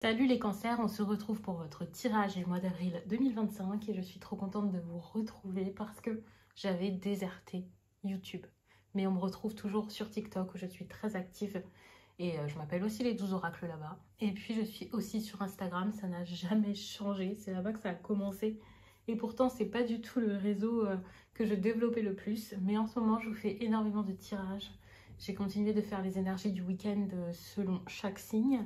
Salut les cancers, on se retrouve pour votre tirage du mois d'avril 2025 et je suis trop contente de vous retrouver parce que j'avais déserté YouTube. Mais on me retrouve toujours sur TikTok où je suis très active et je m'appelle aussi les 12 oracles là-bas. Et puis je suis aussi sur Instagram, ça n'a jamais changé, c'est là-bas que ça a commencé. Et pourtant c'est pas du tout le réseau que je développais le plus, mais en ce moment je vous fais énormément de tirages. J'ai continué de faire les énergies du week-end selon chaque signe.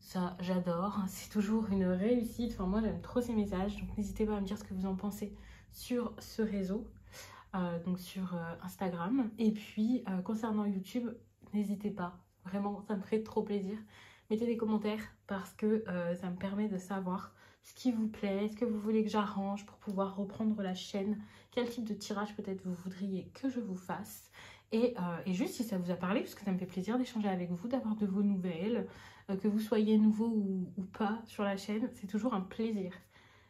Ça, j'adore. C'est toujours une réussite. Enfin, moi, j'aime trop ces messages. Donc, n'hésitez pas à me dire ce que vous en pensez sur ce réseau, donc sur Instagram. Et puis, concernant YouTube, n'hésitez pas. Vraiment, ça me ferait trop plaisir. Mettez des commentaires parce que ça me permet de savoir ce qui vous plaît, ce que vous voulez que j'arrange pour pouvoir reprendre la chaîne, quel type de tirage peut-être vous voudriez que je vous fasse. Et juste si ça vous a parlé, parce que ça me fait plaisir d'échanger avec vous, d'avoir de vos nouvelles, que vous soyez nouveau ou pas sur la chaîne, c'est toujours un plaisir.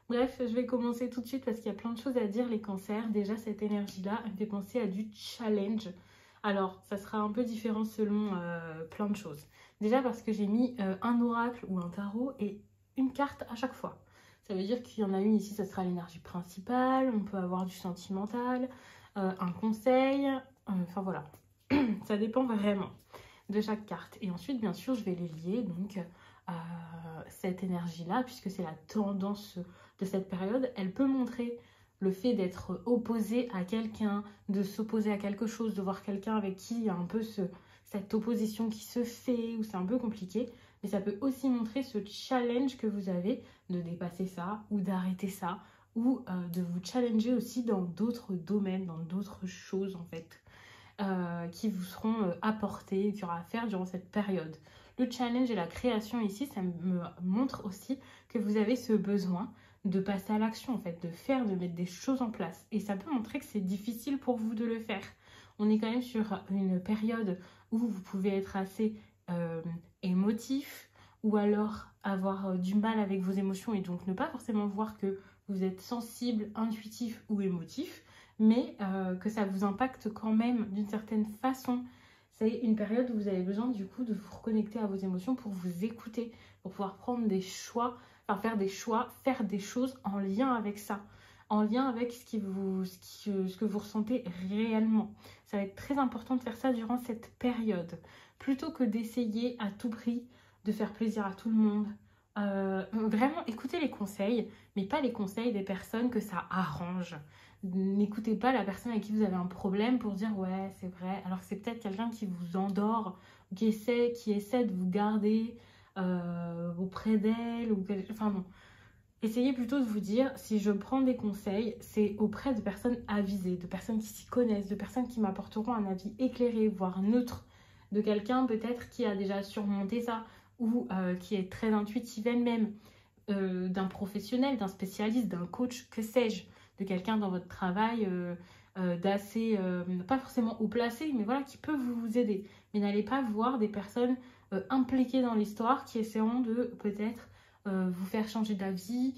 Bref, je vais commencer tout de suite parce qu'il y a plein de choses à dire, les cancers. Déjà, cette énergie-là, elle me fait penser à du challenge. Alors, ça sera un peu différent selon plein de choses. Déjà parce que j'ai mis un oracle ou un tarot et une carte à chaque fois. Ça veut dire qu'il y en a une ici, ça sera l'énergie principale, on peut avoir du sentimental, un conseil, enfin voilà. Ça dépend vraiment de chaque carte. Et ensuite, bien sûr, je vais les lier donc cette énergie-là, puisque c'est la tendance de cette période. Elle peut montrer le fait d'être opposé à quelqu'un, de s'opposer à quelque chose, de voir quelqu'un avec qui il y a un peu cette opposition qui se fait, ou c'est un peu compliqué. Mais ça peut aussi montrer ce challenge que vous avez de dépasser ça, ou d'arrêter ça, ou de vous challenger aussi dans d'autres domaines, dans d'autres choses en fait. Qui vous seront apportés, qu'il y aura à faire durant cette période. Le challenge et la création ici, ça me montre aussi que vous avez ce besoin de passer à l'action, en fait, de faire, de mettre des choses en place. Et ça peut montrer que c'est difficile pour vous de le faire. On est quand même sur une période où vous pouvez être assez émotif ou alors avoir du mal avec vos émotions et donc ne pas forcément voir que vous êtes sensible, intuitif ou émotif, mais que ça vous impacte quand même d'une certaine façon. C'est une période où vous avez besoin du coup de vous reconnecter à vos émotions pour vous écouter, pour pouvoir prendre des choix, enfin faire des choix, faire des choses en lien avec ça, en lien avec ce que vous ressentez réellement. Ça va être très important de faire ça durant cette période, plutôt que d'essayer à tout prix de faire plaisir à tout le monde. Vraiment écoutez les conseils, mais pas les conseils des personnes que ça arrange. N'écoutez pas la personne avec qui vous avez un problème pour dire ouais c'est vrai, alors que c'est peut-être quelqu'un qui vous endort, qui essaie de vous garder auprès d'elle enfin non. Essayez plutôt de vous dire si je prends des conseils, c'est auprès de personnes avisées, de personnes qui s'y connaissent, de personnes qui m'apporteront un avis éclairé, voire neutre, de quelqu'un peut-être qui a déjà surmonté ça ou qui est très intuitive elle-même, d'un professionnel, d'un spécialiste, d'un coach, que sais-je, de quelqu'un dans votre travail d'assez, pas forcément haut placé, mais voilà, qui peut vous aider. Mais n'allez pas voir des personnes impliquées dans l'histoire qui essaieront de peut-être vous faire changer d'avis,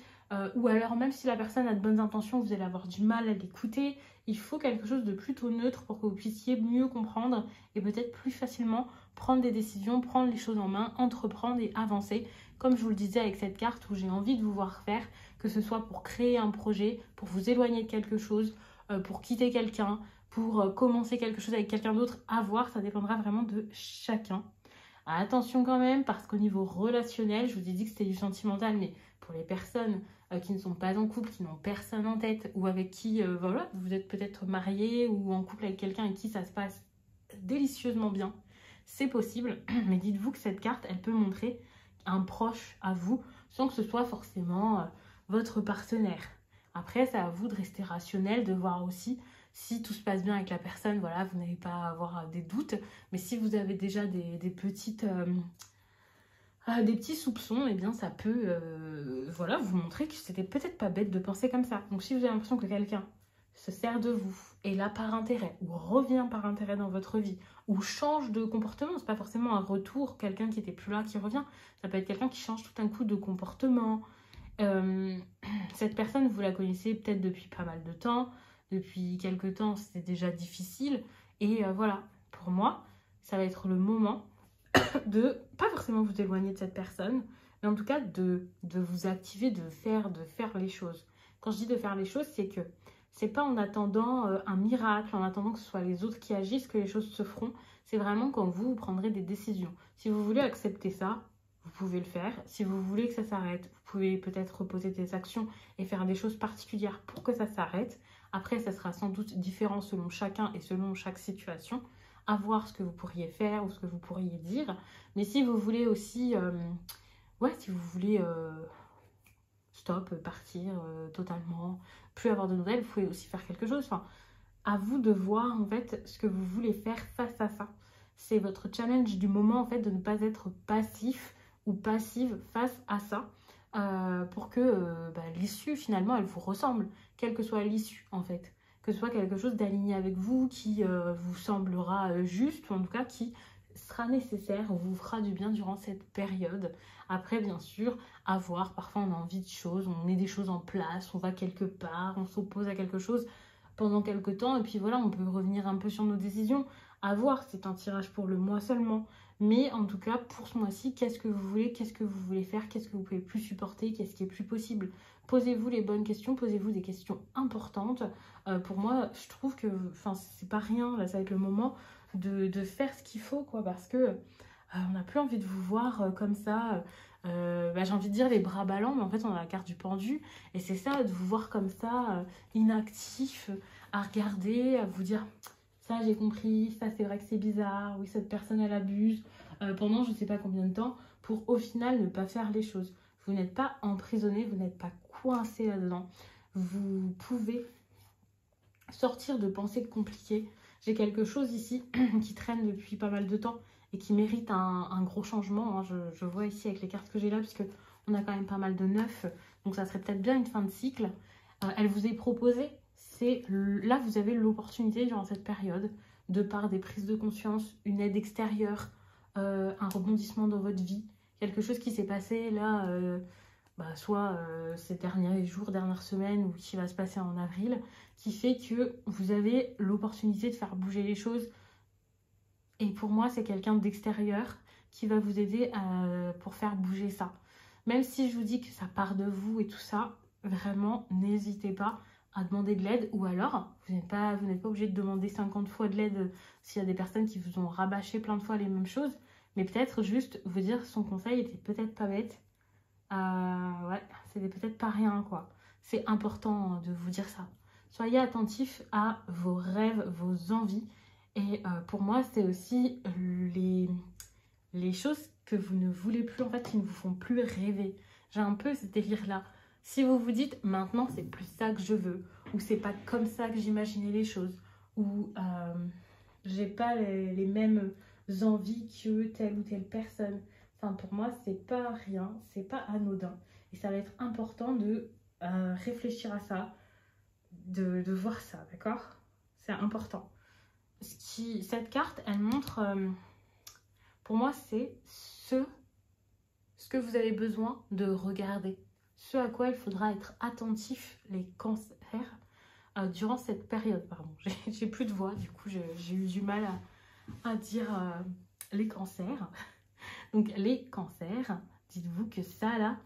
ou alors même si la personne a de bonnes intentions, vous allez avoir du mal à l'écouter. Il faut quelque chose de plutôt neutre pour que vous puissiez mieux comprendre et peut-être plus facilement prendre des décisions, prendre les choses en main, entreprendre et avancer. Comme je vous le disais avec cette carte où j'ai envie de vous voir faire, que ce soit pour créer un projet, pour vous éloigner de quelque chose, pour quitter quelqu'un, pour commencer quelque chose avec quelqu'un d'autre, à voir, ça dépendra vraiment de chacun. Attention quand même, parce qu'au niveau relationnel, je vous ai dit que c'était du sentimental, mais pour les personnes qui ne sont pas en couple, qui n'ont personne en tête, ou avec qui voilà, vous êtes peut-être marié ou en couple avec quelqu'un avec qui ça se passe délicieusement bien, c'est possible, mais dites-vous que cette carte, elle peut montrer un proche à vous, sans que ce soit forcément votre partenaire. Après, c'est à vous de rester rationnel, de voir aussi si tout se passe bien avec la personne, voilà, vous n'allez pas avoir des doutes, mais si vous avez déjà des petits soupçons, eh bien ça peut voilà, vous montrer que c'était peut-être pas bête de penser comme ça. Donc si vous avez l'impression que quelqu'un se sert de vous, est là par intérêt, ou revient par intérêt dans votre vie, ou change de comportement, c'est pas forcément un retour, quelqu'un qui était plus là qui revient, ça peut être quelqu'un qui change tout d'un coup de comportement. Euh, Cette personne, vous la connaissez peut-être depuis pas mal de temps, depuis quelques temps c'était déjà difficile, et voilà, pour moi, ça va être le moment de pas forcément vous éloigner de cette personne, mais en tout cas de vous activer, de faire les choses. Quand je dis de faire les choses, c'est que c'est pas en attendant un miracle, en attendant que ce soit les autres qui agissent, que les choses se feront. C'est vraiment quand vous prendrez des décisions. Si vous voulez accepter ça, vous pouvez le faire. Si vous voulez que ça s'arrête, vous pouvez peut-être reposer des actions et faire des choses particulières pour que ça s'arrête. Après, ça sera sans doute différent selon chacun et selon chaque situation. À voir ce que vous pourriez faire ou ce que vous pourriez dire. Mais si vous voulez aussi... si vous voulez stop, partir totalement, plus avoir de nouvelles, vous pouvez aussi faire quelque chose. Enfin, à vous de voir en fait ce que vous voulez faire face à ça. C'est votre challenge du moment en fait de ne pas être passif ou passive face à ça pour que l'issue finalement elle vous ressemble, quelle que soit l'issue en fait. Que ce soit quelque chose d'aligné avec vous, qui vous semblera juste ou en tout cas qui sera nécessaire, vous fera du bien durant cette période. Après bien sûr, à voir, parfois on a envie de choses, on met des choses en place, on va quelque part, on s'oppose à quelque chose pendant quelques temps et puis voilà, on peut revenir un peu sur nos décisions. À voir, c'est un tirage pour le mois seulement. Mais en tout cas, pour ce mois-ci, qu'est-ce que vous voulez, qu'est-ce que vous voulez faire, qu'est-ce que vous pouvez plus supporter, qu'est-ce qui est plus possible. Posez-vous les bonnes questions, posez-vous des questions importantes. Pour moi, je trouve que, c'est pas rien, là, ça va être le moment de faire ce qu'il faut, quoi, parce que on n'a plus envie de vous voir comme ça. J'ai envie de dire les bras ballants, mais en fait on a la carte du pendu et c'est ça, de vous voir comme ça, inactif, à regarder, à vous dire ça j'ai compris, ça c'est vrai que c'est bizarre, oui cette personne elle abuse, pendant je sais pas combien de temps, pour au final ne pas faire les choses. Vous n'êtes pas emprisonné, vous n'êtes pas coincé là-dedans, vous pouvez sortir de pensées compliquées. J'ai quelque chose ici qui traîne depuis pas mal de temps et qui mérite un gros changement. Hein. Je vois ici avec les cartes que j'ai là, parce qu'on a quand même pas mal de neufs, donc ça serait peut-être bien une fin de cycle. Elle vous est proposée, là vous avez l'opportunité durant cette période, de par des prises de conscience, une aide extérieure, un rebondissement dans votre vie, quelque chose qui s'est passé là, soit ces derniers jours, dernières semaines, ou qui va se passer en avril, qui fait que vous avez l'opportunité de faire bouger les choses. Et pour moi, c'est quelqu'un d'extérieur qui va vous aider pour faire bouger ça. Même si je vous dis que ça part de vous et tout ça, vraiment, n'hésitez pas à demander de l'aide. Ou alors, vous n'êtes pas obligé de demander 50 fois de l'aide s'il y a des personnes qui vous ont rabâché plein de fois les mêmes choses. Mais peut-être juste vous dire son conseil était peut-être pas bête. C'était peut-être pas rien, quoi. C'est important de vous dire ça. Soyez attentifs à vos rêves, vos envies. Et pour moi, c'est aussi les choses que vous ne voulez plus, en fait, qui ne vous font plus rêver. J'ai un peu ce délire-là. Si vous vous dites, maintenant, c'est plus ça que je veux, ou c'est pas comme ça que j'imaginais les choses, ou j'ai pas les mêmes envies que telle ou telle personne. Enfin, pour moi, c'est pas rien, c'est pas anodin. Et ça va être important de réfléchir à ça, de voir ça, d'accord? C'est important. Cette carte, elle montre, pour moi, c'est ce que vous avez besoin de regarder. Ce à quoi il faudra être attentif, les cancers, durant cette période. Pardon, j'ai plus de voix, du coup, j'ai eu du mal à dire les cancers. Donc, les cancers, dites-vous que ça, là,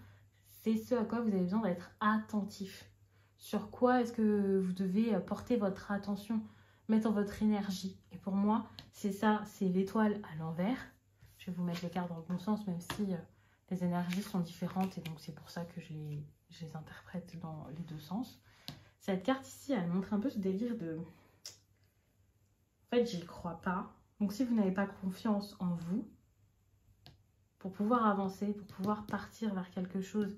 c'est ce à quoi vous avez besoin d'être attentif. Sur quoi est-ce que vous devez porter votre attention, mettre votre énergie. Et pour moi, c'est ça, c'est l'étoile à l'envers. Je vais vous mettre les cartes dans le bon sens, même si les énergies sont différentes. Et donc, c'est pour ça que je les interprète dans les deux sens. Cette carte ici, elle montre un peu ce délire de... En fait, j'y crois pas. Donc, si vous n'avez pas confiance en vous, pour pouvoir avancer, pour pouvoir partir vers quelque chose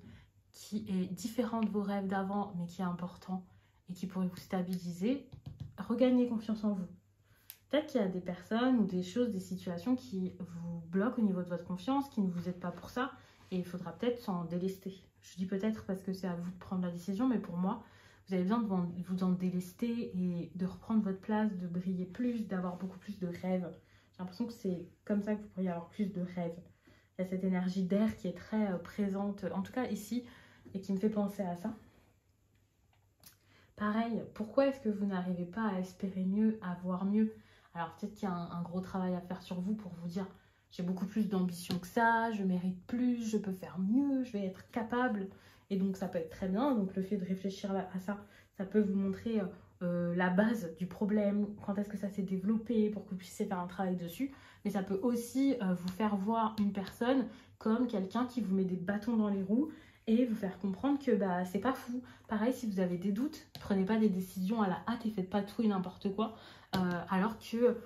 qui est différent de vos rêves d'avant, mais qui est important et qui pourrait vous stabiliser, regagnez confiance en vous. Peut-être qu'il y a des personnes ou des choses, des situations qui vous bloquent au niveau de votre confiance, qui ne vous aident pas pour ça, et il faudra peut-être s'en délester. Je dis peut-être parce que c'est à vous de prendre la décision, mais pour moi, vous avez besoin de vous en délester et de reprendre votre place, de briller plus, d'avoir beaucoup plus de rêves. J'ai l'impression que c'est comme ça que vous pourriez avoir plus de rêves. Il y a cette énergie d'air qui est très présente, en tout cas ici, et qui me fait penser à ça. Pareil, pourquoi est-ce que vous n'arrivez pas à espérer mieux, à voir mieux? Alors peut-être qu'il y a un gros travail à faire sur vous pour vous dire j'ai beaucoup plus d'ambition que ça, je mérite plus, je peux faire mieux, je vais être capable. Et donc ça peut être très bien. Donc le fait de réfléchir à ça, ça peut vous montrer la base du problème, quand est-ce que ça s'est développé pour que vous puissiez faire un travail dessus. Mais ça peut aussi vous faire voir une personne comme quelqu'un qui vous met des bâtons dans les roues et vous faire comprendre que bah, c'est pas fou. Pareil, si vous avez des doutes, prenez pas des décisions à la hâte et faites pas tout et n'importe quoi. Alors que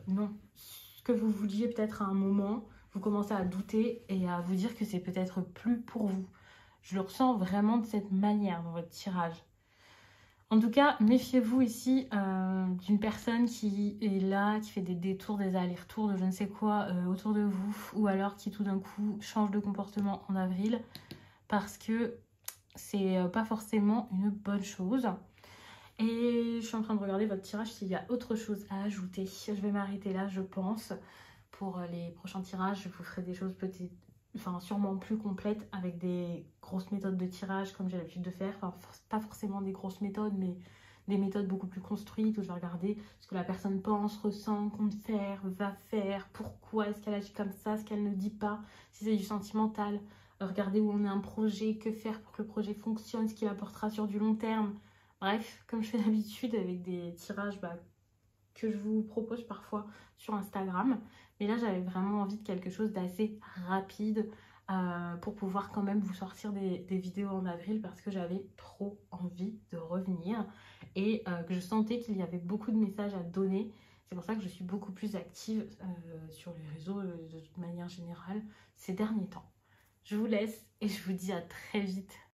non, ce que vous vouliez peut-être à un moment, vous commencez à douter et à vous dire que c'est peut-être plus pour vous. Je le ressens vraiment de cette manière dans votre tirage. En tout cas, méfiez-vous ici d'une personne qui est là, qui fait des détours, des allers-retours de je ne sais quoi autour de vous, ou alors qui tout d'un coup change de comportement en avril, parce que c'est pas forcément une bonne chose. Et je suis en train de regarder votre tirage s'il y a autre chose à ajouter. Je vais m'arrêter là, je pense. Pour les prochains tirages, je vous ferai des choses peut-être, enfin sûrement plus complètes avec des grosses méthodes de tirage comme j'ai l'habitude de faire. Enfin, pas forcément des grosses méthodes, mais des méthodes beaucoup plus construites où je vais regarder ce que la personne pense, ressent, compte faire, va faire, pourquoi est-ce qu'elle agit comme ça, ce qu'elle ne dit pas, si c'est du sentimental. Regarder où on a un projet, que faire pour que le projet fonctionne, ce qu'il apportera sur du long terme. Bref, comme je fais d'habitude avec des tirages que je vous propose parfois sur Instagram. Mais là, j'avais vraiment envie de quelque chose d'assez rapide pour pouvoir quand même vous sortir des vidéos en avril parce que j'avais trop envie de revenir et que je sentais qu'il y avait beaucoup de messages à donner. C'est pour ça que je suis beaucoup plus active sur les réseaux de manière générale ces derniers temps. Je vous laisse et je vous dis à très vite.